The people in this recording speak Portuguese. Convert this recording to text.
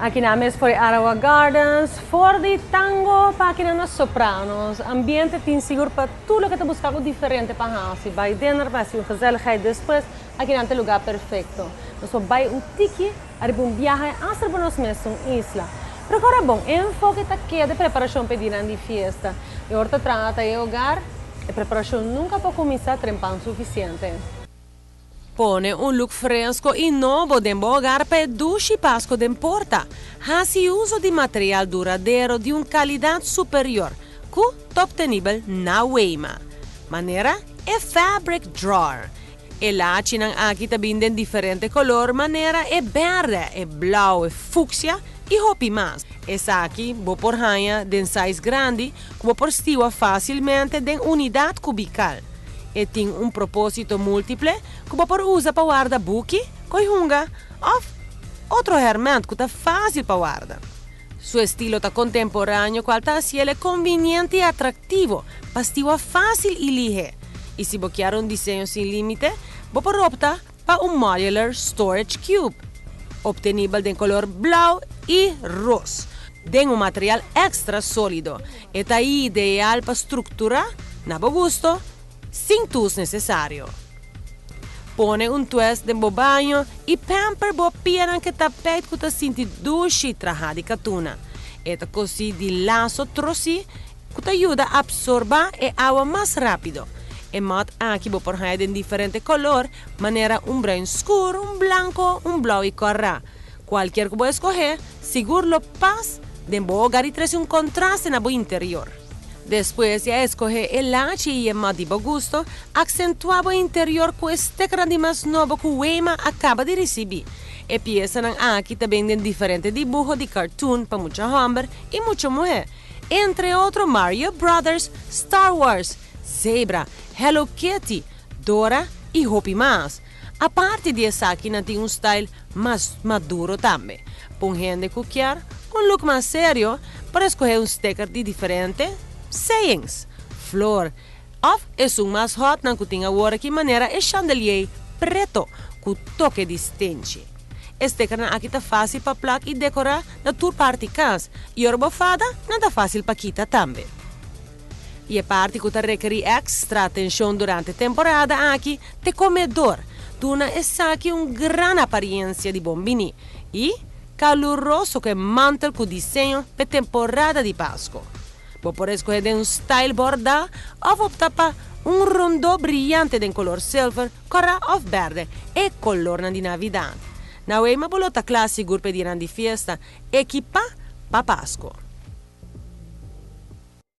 Aqui na mesa for Arawa Gardens, for de tango para aqui na sopranos. Ambiente tem seguro para tudo que te buscava diferente para nós. Vai dinner, vai ser gezelligheid depois, aqui na lugar perfeito. Nós vai tiki, arriba viagem hasta para nós mesmos, isla. Pero agora bom, enfoque está aqui de preparação para dinar de festa. E horta trata de hogar, a preparação nunca pode começar trempando suficiente. Pone un look fresco e novo dentro hogar per dushi pasco d'importa. Hace uso di material duradero di un qualidad superior, que obtenibile na Weima. Manera é fabric drawer. E lá chinan aqui também de diferente color, manera é verde, é blau, é fucsia e hopi mais. Essa aqui, vou por ranha de size grande, que vou por estiva facilmente de unidade cubical. E tem propósito múltiplo que você pode usar para guardar buque, coihunga ou outro hermento que está fácil para guardar. Seu estilo está contemporâneo, qual está sendo conveniente e atrativo, para estar fácil e ligeiro. E se você quer desenho sem limite, você pode optar para modular storage cube, obtenível de color blau e rosa, de material extra sólido. Está ideal para estruturar, na gusto, sem tools necessário. Pone twist de banho e pamper bo piena que tapete que tá senti duche trajada de catuna. Eta così de laço trossi que te ajuda a absorber a água mais rápido. E mat aqui bo por de diferente color, maneira branco escuro, branco, blau e corra. Qualquer que bo escolher, seguro lo paz de bo hogar e traz contraste na bo interior. Depois de escolher el lache e o mais de bom gosto, acentuava o interior com este grande mais novo que o Weima acaba de receber. E peça aqui também de diferente dibujo de cartoon para muita homem e muita mulher. Entre outros Mario Brothers, Star Wars, Zebra, Hello Kitty, Dora e Hopi mais. A parte dessa aqui tem style mais maduro também. Para gente que quer look mais sério, para escolher sticker de diferente sayings, flor, of é mais hot na que tem agora que maneira é chandelier preto, com toque distinto. Este canal aqui tá fácil para placar e decorar na tua parte casa, e a bofada não tá fácil para quitar também. E a parte que requer extra atenção durante a temporada aqui, te comedor, tuna essa aqui grande aparência de bombini e caloroso que mantel com desenho para temporada de Páscoa. Você pode escolher style bordado ou optar para rondô brilhante de color silver, cora ou verde e color de Navidad. Na Weima bolota clássico per di festa, equipa para Páscoa.